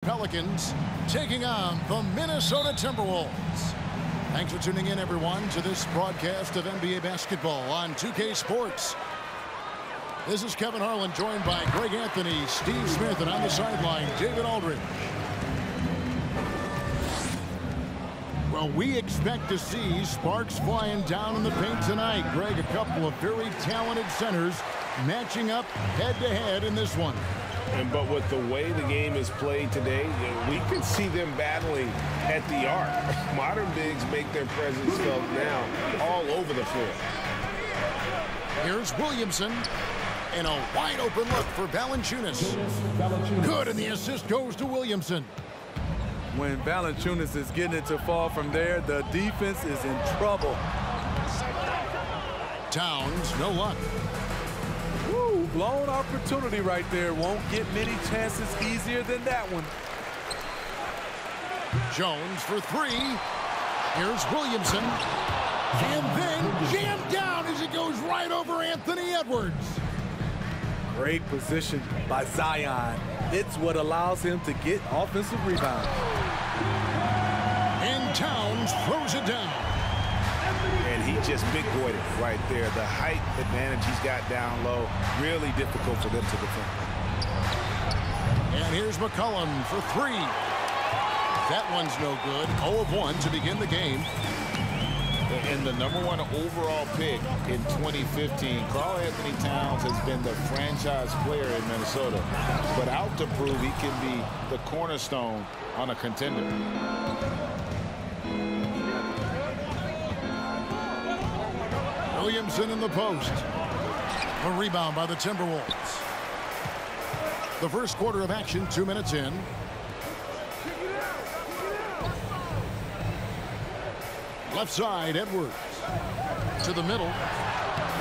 Pelicans taking on the Minnesota Timberwolves. Thanks for tuning in, everyone, to this broadcast of NBA basketball on 2K Sports. This is Kevin Harlan, joined by Greg Anthony, Steve Smith, and on the sideline, David Aldridge. Well, we expect to see sparks flying down in the paint tonight. Greg, a couple of very talented centers matching up head-to-head in this one. But with the way the game is played today, we can see them battling at the arc. Modern bigs make their presence felt now all over the floor. Here's Williamson. And a wide-open look for Valanciunas. Good, and the assist goes to Williamson. When Valanciunas is getting it to fall from there, the defense is in trouble. Towns, no luck. Woo, blown opportunity right there. Won't get many chances easier than that one. Jones for three. Here's Williamson. And then jammed down as it goes right over Anthony Edwards. Great position by Zion. It's what allows him to get offensive rebounds. And Towns throws it down. And he just big-boyed it right there. The height advantage he's got down low, really difficult for them to defend. And here's McCollum for three. That one's no good. 0 of 1 to begin the game. And the #1 overall pick in 2015, Karl Anthony Towns has been the franchise player in Minnesota, but out to prove he can be the cornerstone on a contender. Williamson in the post. A rebound by the Timberwolves. The first quarter of action, 2 minutes in. Left side, Edwards. To the middle.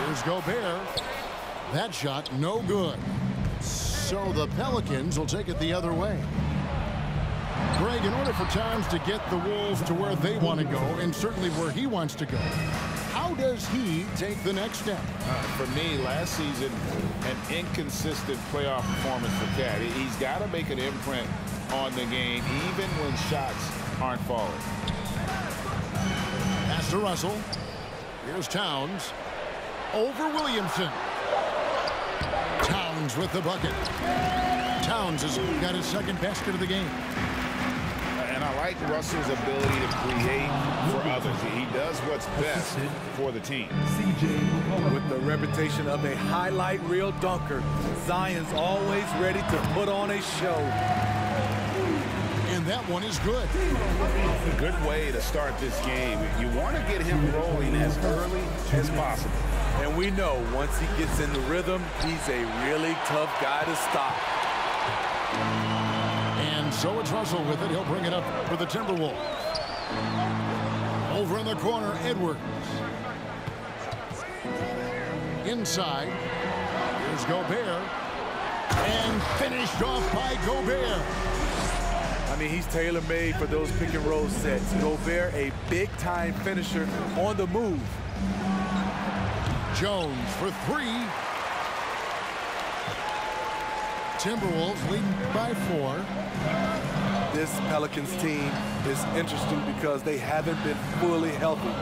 Here's Gobert. That shot, no good. So the Pelicans will take it the other way. Greg, in order for Towns to get the Wolves to where they want to go, and certainly where he wants to go, how does he take the next step? For me, last season, an inconsistent playoff performance for Cat. He's got to make an imprint on the game, even when shots aren't falling. Pass to Russell. Here's Towns. Over Williamson. Towns with the bucket. Towns has got his second basket of the game. And I like Russell's ability to create for others. He does what's best for the team. With the reputation of a highlight reel dunker, Zion's always ready to put on a show. And that one is good. Good way to start this game. You want to get him rolling as early as possible. And we know once he gets in the rhythm, he's a really tough guy to stop. And so it's Russell with it. He'll bring it up for the Timberwolves. Over in the corner, Edwards. Inside. Here's Gobert. And finished off by Gobert. I mean, he's tailor-made for those pick-and-roll sets. Gobert, a big-time finisher on the move. Jones for three. Timberwolves leading by 4. This Pelicans team is interesting because they haven't been fully healthy.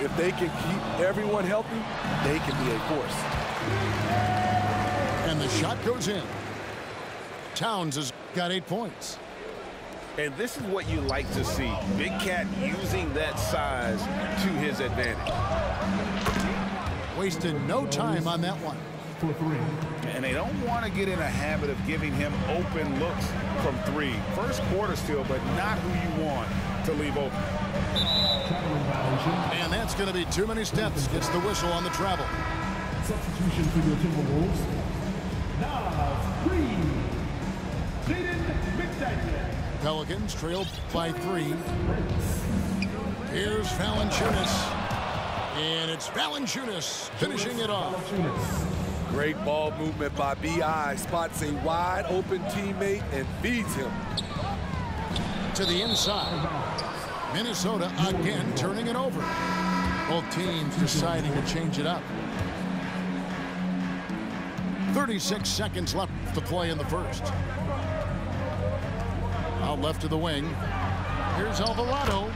If they can keep everyone healthy, they can be a force. And the shot goes in. Towns has got 8 points. And this is what you like to see. Big Cat using that size to his advantage. Wasted no time on that one. And they don't want to get in a habit of giving him open looks from 3. First quarter still, but not who you want to leave open. And that's going to be too many steps. Gets the whistle on the travel. Substitution for the Timberwolves. Now, Pelicans trail by 3. Here's Valanciunas. And it's Valanciunas finishing it off. Great ball movement by B.I. Spots a wide open teammate and feeds him. To the inside. Minnesota again turning it over. Both teams deciding to change it up. 36 seconds left to play in the first. out left to the wing. Here's Alvarado.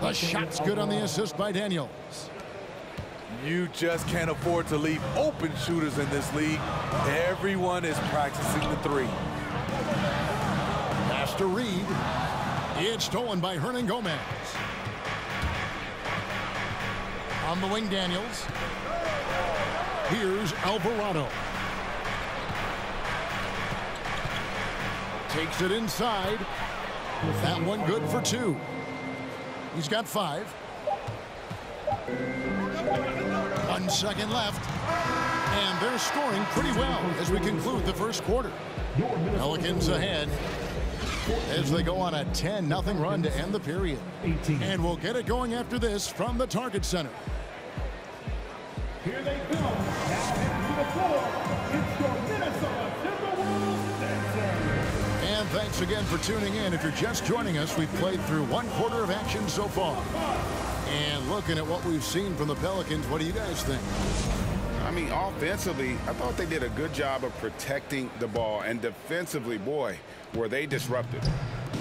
The shot's good on the assist by Daniels. You just can't afford to leave open shooters in this league. Everyone is practicing the three. Pass to Reed. It's stolen by Hernan Gomez. On the wing, Daniels. Here's Alvarado. Takes it inside. That one good for 2. He's got 5. 1 second left. And they're scoring pretty well as we conclude the first quarter. Pelicans ahead as they go on a 10-0 run to end the period. And we'll get it going after this from the Target Center. Here they come. Now heading to the floor. It's your Minnesota Timberwolves dancers. And thanks again for tuning in. If you're just joining us, we've played through 1 quarter of action so far. And looking at what we've seen from the Pelicans, what do you guys think? I mean, offensively, I thought they did a good job of protecting the ball. And defensively, boy, were they disruptive.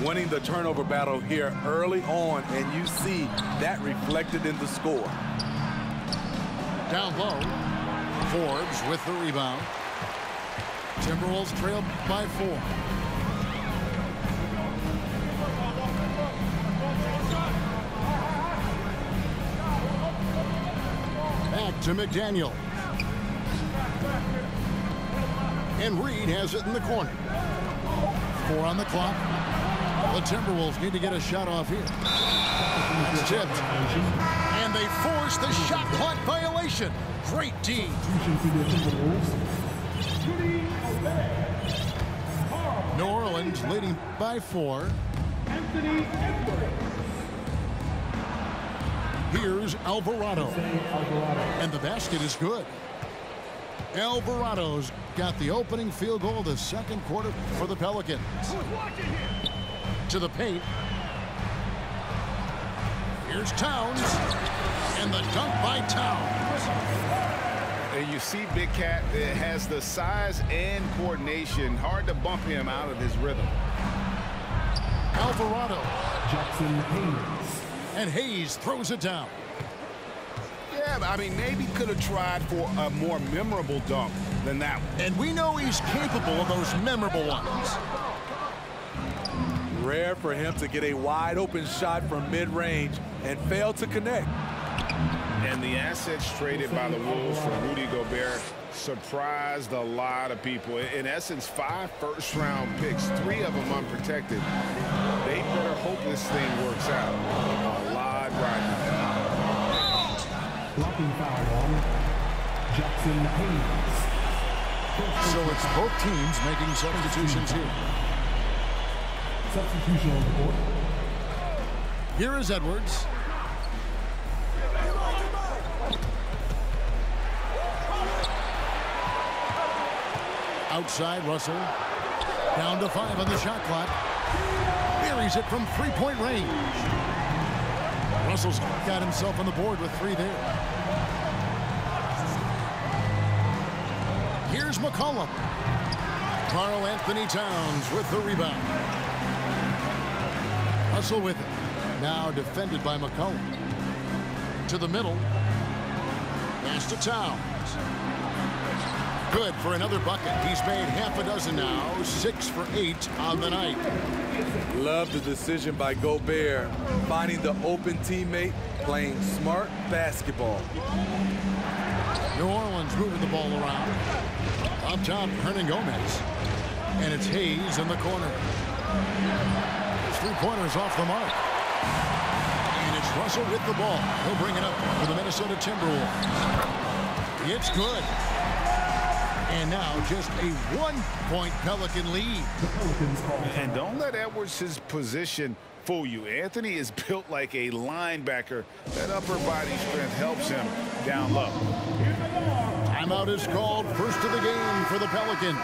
Winning the turnover battle here early on, and you see that reflected in the score. Down low, Forbes with the rebound. Timberwolves trail by 4. Back to McDaniel. And Reed has it in the corner. 4 on the clock. The Timberwolves need to get a shot off here. It's tipped. And they force the shot clock violation. Great D. New Orleans leading by 4. Here's Alvarado. And the basket is good. Alvarado's got the opening field goal of the second quarter for the Pelicans. To the paint. Here's Towns. And the dunk by Towns. And you see Big Cat has the size and coordination. Hard to bump him out of his rhythm. Alvarado. Jackson Hayes. And Hayes throws it down. Yeah, I mean, maybe could have tried for a more memorable dunk than that one. And we know he's capable of those memorable ones. Rare for him to get a wide open shot from mid-range and fail to connect. And the assets traded by the Wolves for Rudy Gobert surprised a lot of people. In essence, 5 first-round picks, 3 of them unprotected. They better hope this thing works out. A lot right now. Blocking foul on Jackson Hayes. So it's both teams making substitutions here. Substitution on the court. Here is Edwards. Outside, Russell. Down to 5 on the shot clock. Buries it from 3-point range. Russell's got himself on the board with 3 there. Here's McCollum. Karl Anthony Towns with the rebound. Russell with it. Now defended by McCollum. To the middle. Pass to Towns. Good for another bucket. He's made half a dozen now. 6 for 8 on the night. Love the decision by Gobert, finding the open teammate, playing smart basketball. New Orleans moving the ball around. Up top, Hernan Gomez. And it's Hayes in the corner. His 3-pointers off the mark. And it's Russell with the ball. He'll bring it up for the Minnesota Timberwolves. It's good. And now just a 1-point Pelican lead. And don't let Edwards' position fool you. Anthony is built like a linebacker. That upper body strength helps him down low. Timeout is called. First of the game for the Pelicans.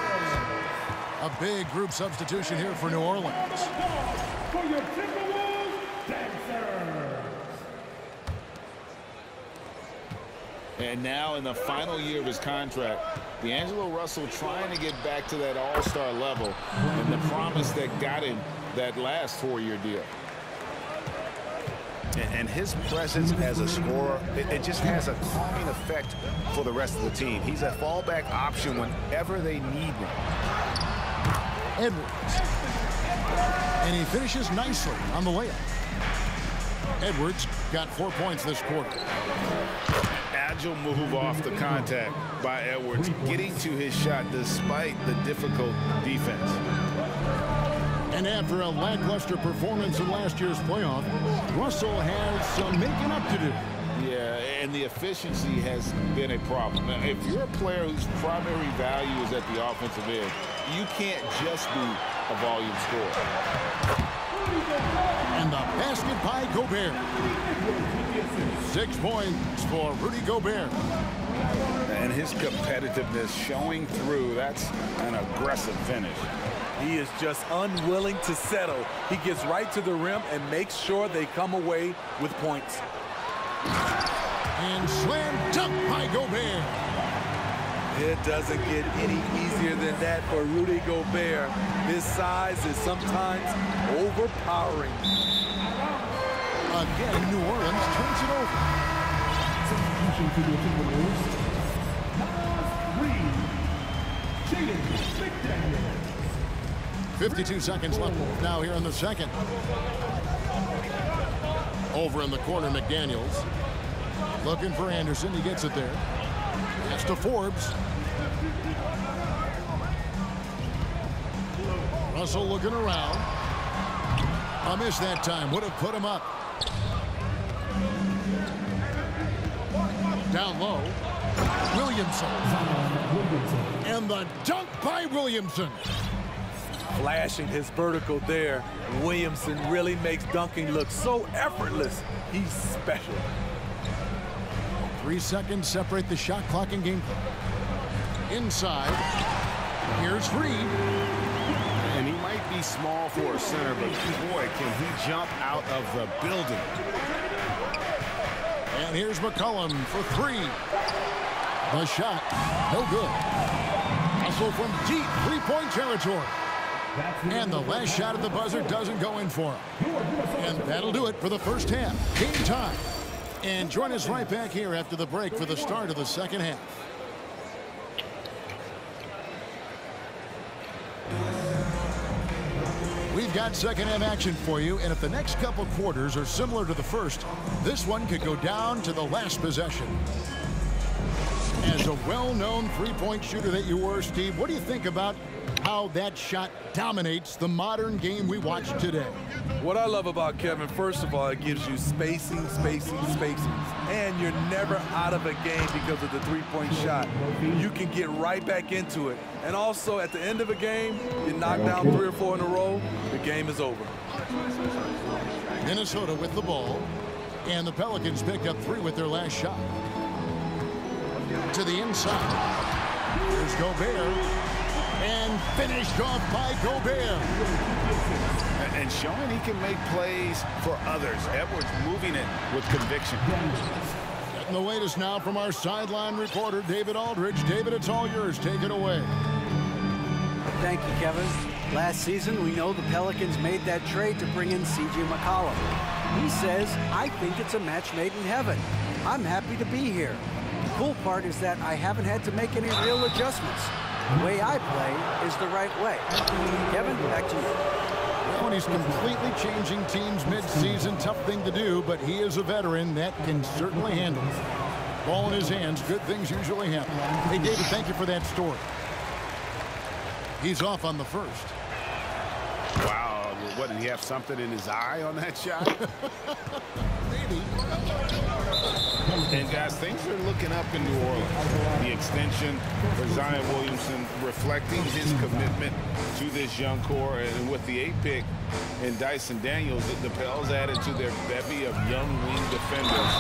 A big group substitution here for New Orleans. For your Timberwolves dancers. And now in the final year of his contract, D'Angelo Russell trying to get back to that all-star level. And the promise that got him that last 4-year deal. And his presence as a scorer, it just has a calming effect for the rest of the team. He's a fallback option whenever they need one. Edwards. And he finishes nicely on the layup. Edwards got 4 points this quarter. Agile move off the contact by Edwards, getting to his shot despite the difficult defense. And after a lackluster performance in last year's playoff, Russell has some making up to do. Yeah, and the efficiency has been a problem. Now, if you're a player whose primary value is at the offensive end, you can't just be a volume scorer. And the basket by Gobert. 6 points for Rudy Gobert. And his competitiveness showing through. That's an aggressive finish. He is just unwilling to settle. He gets right to the rim and makes sure they come away with points. And slam dunk by Gobert. It doesn't get any easier than that for Rudy Gobert. His size is sometimes overpowering. Again, New Orleans turns it over. Substitution for the Timberwolves. Jaden McDaniels. 52 seconds left now here in the second. Over in the corner, McDaniels. Looking for Anderson. He gets it there. Pass to Forbes. Russell looking around. A miss that time. Would have put him up. Down low. Williamson. And the dunk by Williamson. Flashing his vertical there. Williamson really makes dunking look so effortless. He's special. 3 seconds separate the shot clock and game clock. Inside. Here's Reed. And he might be small for a center, but boy, can he jump out of the building. And here's McCollum for 3. The shot, no good. Hustle from deep 3-point territory. And the last shot at the buzzer doesn't go in for him. And that'll do it for the first half. Game time. And join us right back here after the break for the start of the second half. We've got second half action for you, and if the next couple quarters are similar to the first, this one could go down to the last possession. As a well-known three-point shooter that you were, Steve, what do you think about how that shot dominates the modern game we watch today? What I love about Kevin, first of all, it gives you spacing. And you're never out of a game because of the three-point shot. You can get right back into it. And also, at the end of a game, you knock down 3 or 4 in a row, the game is over. Minnesota with the ball. And the Pelicans pick up 3 with their last shot. To the inside. Here's Gobert. And finished off by Gobert. And showing he can make plays for others. Edwards moving it with conviction. Getting the latest now from our sideline reporter, David Aldridge. David, it's all yours. Take it away. Thank you, Kevin. Last season, we know the Pelicans made that trade to bring in C.J. McCollum. He says, I think it's a match made in heaven. I'm happy to be here. The cool part is that I haven't had to make any real adjustments. The way I play is the right way. Kevin, back to you. Well, he's completely changing teams mid-season. Tough thing to do, but he is a veteran that can certainly handle it. Ball in his hands. Good things usually happen. Hey, David, thank you for that story. He's off on the first. Wow, what, did he have something in his eye on that shot? Maybe. And guys, things are looking up in New Orleans. The extension for Zion Williamson reflecting his commitment to this young core. And with the 8th pick and Dyson Daniels, the Pels added to their bevy of young wing defenders.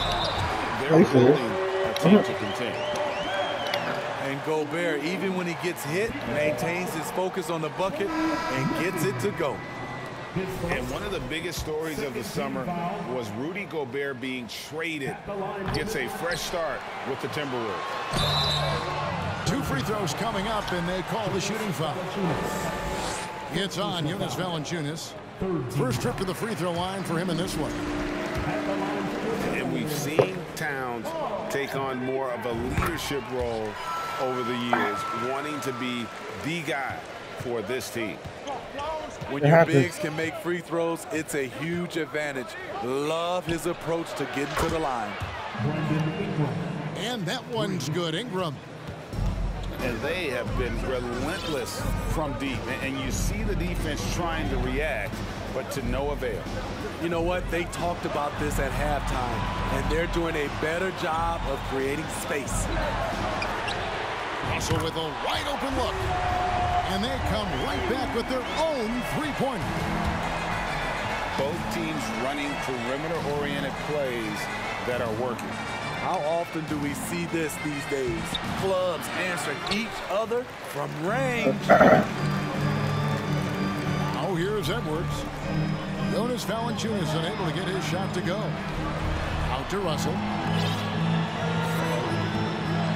They're holding a team to contend. And Gobert, even when he gets hit, maintains his focus on the bucket and gets it to go. And one of the biggest stories of the summer was Rudy Gobert being traded. Gets a fresh start with the Timberwolves. 2 free throws coming up, and they call the shooting foul. It's on Jonas Valanciunas. First trip to the free throw line for him in this one. And we've seen Towns take on more of a leadership role over the years, wanting to be the guy for this team. When your bigs can make free throws, it's a huge advantage. Love his approach to getting to the line. And that one's good, Ingram. And they have been relentless from deep. And you see the defense trying to react, but to no avail. You know what? They talked about this at halftime, and they're doing a better job of creating space. Russell with a wide open look. And they come right back with their own three-pointer. Both teams running perimeter-oriented plays that are working. How often do we see this these days? Clubs answering each other from range. Oh, here's Edwards. Jonas Valanciunas unable to get his shot to go. Out to Russell.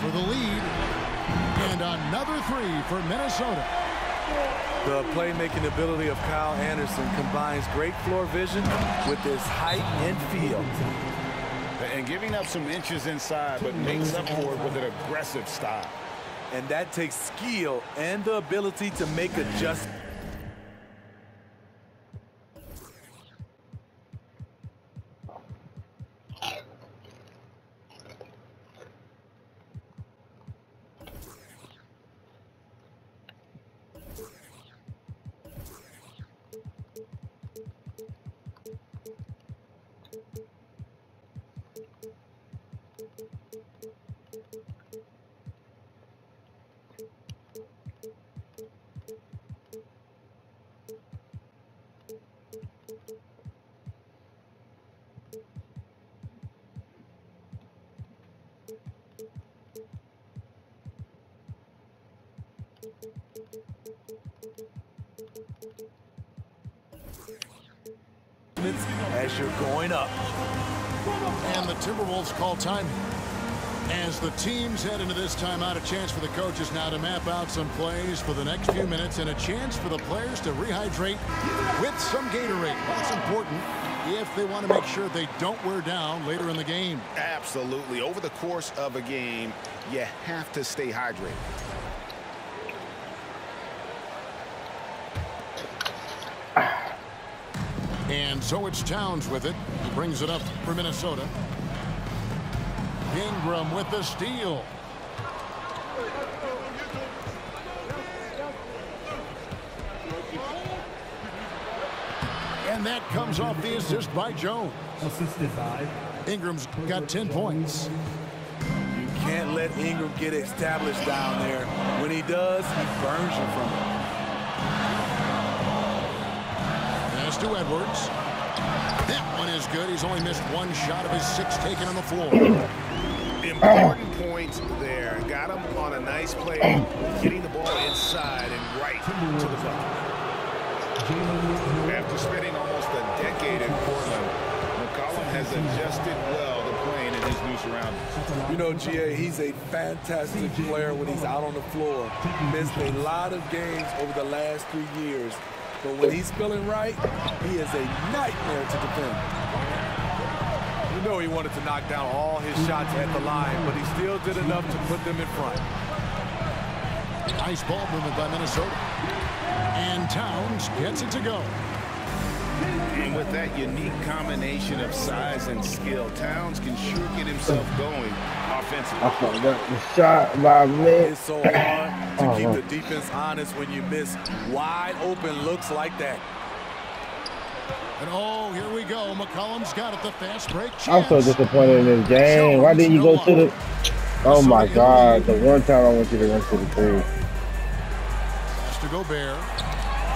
For the lead. And another three for Minnesota. The playmaking ability of Kyle Anderson combines great floor vision with his height and feel. And giving up some inches inside, but makes up for it with an aggressive style. And that takes skill and the ability to make adjustments. As you're going up. And the Timberwolves call time. As the teams head into this timeout, a chance for the coaches now to map out some plays for the next few minutes and a chance for the players to rehydrate with some Gatorade. That's important if they want to make sure they don't wear down later in the game. Absolutely. Over the course of a game, you have to stay hydrated. And so it's Towns with it. He brings it up for Minnesota. Ingram with the steal. And that comes off the assist by Jones. Assisted by Ingram's got 10 points. You can't let Ingram get established down there. When he does, he burns you from it. Pass to Edwards. That one is good. He's only missed one shot of his 6 taken on the floor. Important points there. Got him on a nice play, getting the ball inside and right to the bucket. After spending almost a decade in Portland, McCollum has adjusted well to playing in his new surroundings. You know, GA, he's a fantastic player when he's out on the floor. Missed a lot of games over the last 3 years. But when he's feeling right, he is a nightmare to defend. You know he wanted to knock down all his shots at the line, but he still did enough to put them in front. Nice ball movement by Minnesota. And Towns gets it to go. And with that unique combination of size and skill, Towns can sure get himself going offensively. I forgot the shot by me. It's so hard to keep the defense honest when you miss wide open looks like that. And oh, here we go. McCollum's got it. The fast break chance. I'm so disappointed in this game. Why didn't you go to the... Oh my God. The one time I want you to run to the three. Pass to Gobert.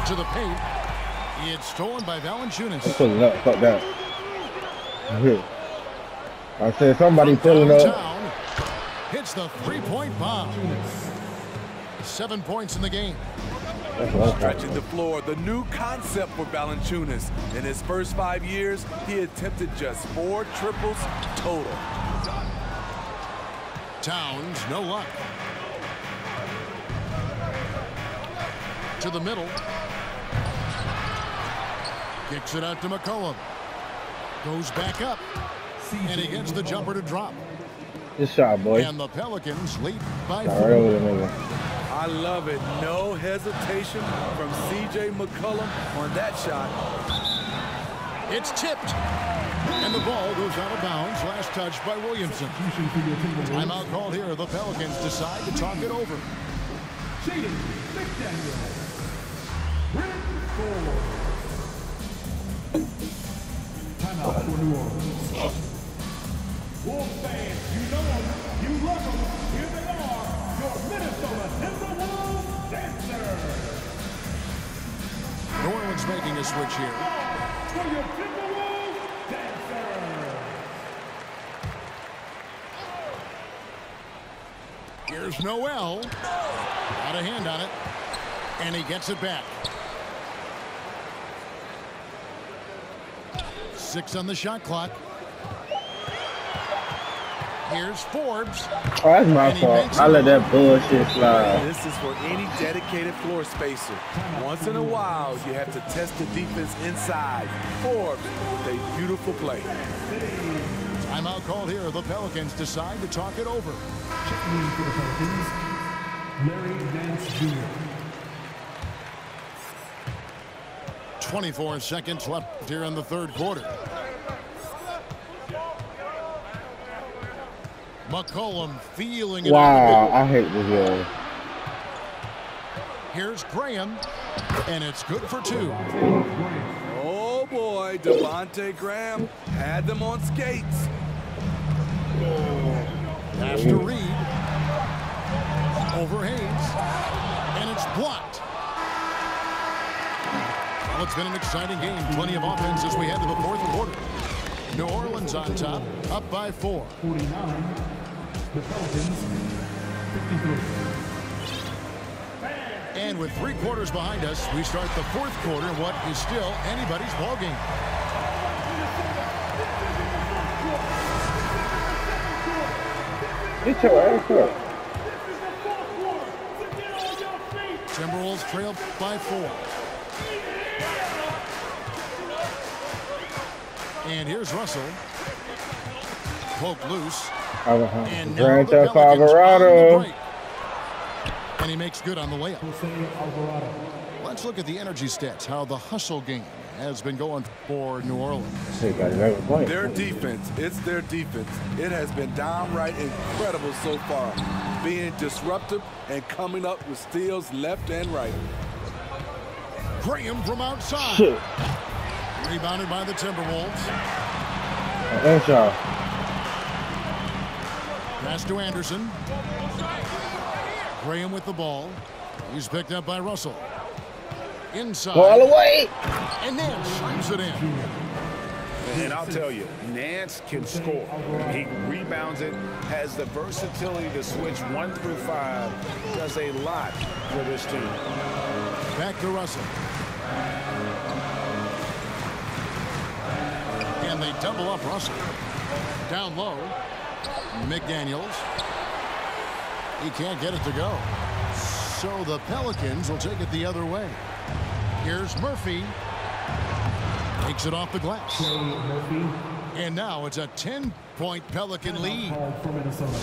To the paint. It's stolen by Valanciunas. I'm pulling up. Fuck that. I said somebody pulling up. Downtown. Hits the three-point bomb. 7 points in the game. Stretching the floor, the new concept for Valanciunas. In his first 5 years, he attempted just 4 triples total. Towns, no luck. To the middle. Kicks it out to McCollum. Goes back up. And he gets the jumper to drop. Good shot, boy. And the Pelicans lead by All 4. right, over there, nigga. I love it. No hesitation from C.J. McCollum on that shot. It's tipped. And the ball goes out of bounds. Last touch by Williamson. Timeout called here. The Pelicans decide to talk it over. Shading McDaniel. Rim forward. Timeout for New Orleans. Wolves fans, you know them, you love them. Here they are, your Minnesota Timberwolves dancers. New Orleans making a switch here. For your Timberwolves dancers. Here's Noel. Got a hand on it. And he gets it back. 6 on the shot clock. Here's Forbes. Oh, that's my fault. I let that bullshit slide. This is for any dedicated floor spacer. Once in a while, you have to test the defense inside. Forbes with a beautiful play. Timeout called here. The Pelicans decide to talk it over. Checking in for the Pelicans, Larry Nance Jr. 24 seconds left here in the third quarter. McCollum feeling it. Wow, I hate this guy. Here's Graham, and it's good for 2. Oh boy, Devontae Graham had them on skates. Pass to Reed. Over Hayes. And it's blocked. Well, it's been an exciting game. Plenty of offense as we head to the fourth quarter. New Orleans on top, up by 4. 49, the Pelicans, 53. And with 3 quarters behind us, we start the fourth quarter, what is still anybody's ballgame. Get your ass up. Timberwolves trail by 4. And here's Russell. Poke loose. And now Grand the Theft Pelicans on the Alvarado. break. And he makes good on the layup. Alvarado. Let's look at the energy stats, how the hustle game has been going for New Orleans. Their defense, it's their defense. It has been downright incredible so far, being disruptive and coming up with steals left and right. Graham from outside. Shit. Rebounded by the Timberwolves. Thanks, y'all. Pass to Anderson. Graham with the ball. He's picked up by Russell. Inside. Ball away. And Nance slams it in. And I'll tell you, Nance can score. He rebounds it, has the versatility to switch 1 through 5, does a lot for this team. Back to Russell. And they double up Russell. Down low. McDaniels. He can't get it to go. So the Pelicans will take it the other way. Here's Murphy. Takes it off the glass. And now it's a 10-point Pelican lead.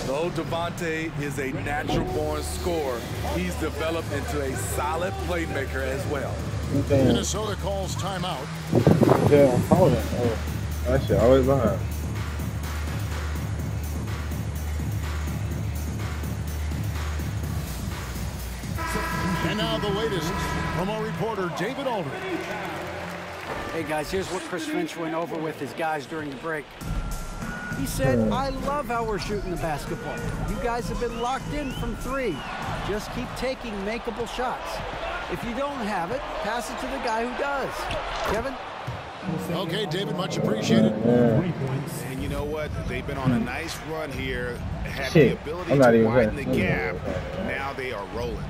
Though Devontae is a natural-born scorer, he's developed into a solid playmaker as well. Minnesota calls timeout. Yeah, I'm holding. Oh, that shit always behind. And now the latest from our reporter, David Aldridge. Hey guys, here's what Chris Finch went over with his guys during the break. He said, I love how we're shooting the basketball. You guys have been locked in from 3. Just keep taking makeable shots. If you don't have it, pass it to the guy who does. Kevin? Okay, David, much appreciated. And you know what? They've been on a nice run here, had the ability to widen the gap. Now they are rolling.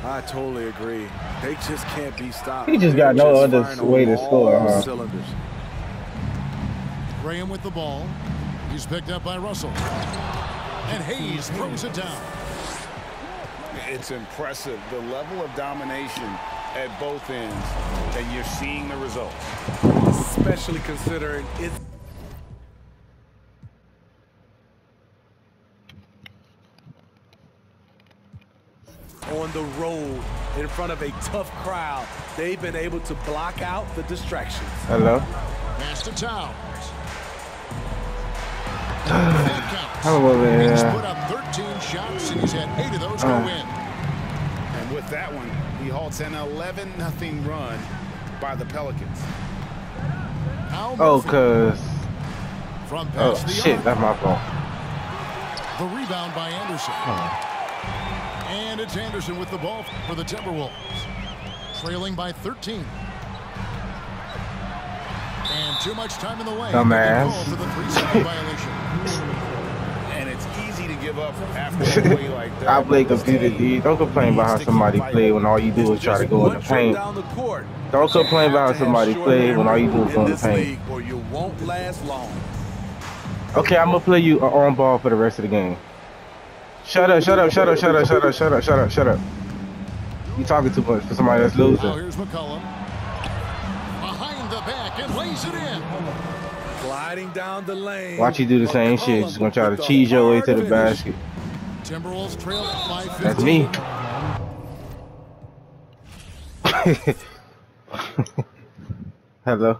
I totally agree. They just can't be stopped. He just got no other way to score, huh? Cylinders. Graham with the ball. He's picked up by Russell. And Hayes throws it down. It's impressive, the level of domination at both ends, and you're seeing the results. especially considering it's on the road in front of a tough crowd. They've been able to block out the distractions. Hello. Pass to Towns. Hello there. He's put up 13 shots and he's had 8 of those go in. And with that one, he halts an 11-0 run by the Pelicans. Oh, cuz. From Oh, past the shit. arc. That's my fault. The rebound by Anderson. And it's Anderson with the ball for the Timberwolves. Trailing by 13. And too much time in the way. Dumbass. For the 3-second violation. And it's easy to give up after a play like that. I play computer, D. Don't complain about how somebody play when all you do is try to go in the paint. Don't complain about how somebody play when all you do is go in the paint. Or you won't last long. Okay, I'm gonna play you on ball for the rest of the game. Shut up, shut up, shut up, shut up, shut up, shut up, shut up, shut up. You talking too much for somebody that's losing. Now here's McCollum. Behind the back and lays it in. Gliding down the lane. Watch you do the same shit. Just gonna try to cheese your way to the basket. Timberwolves trail by 15. That's me. Hello.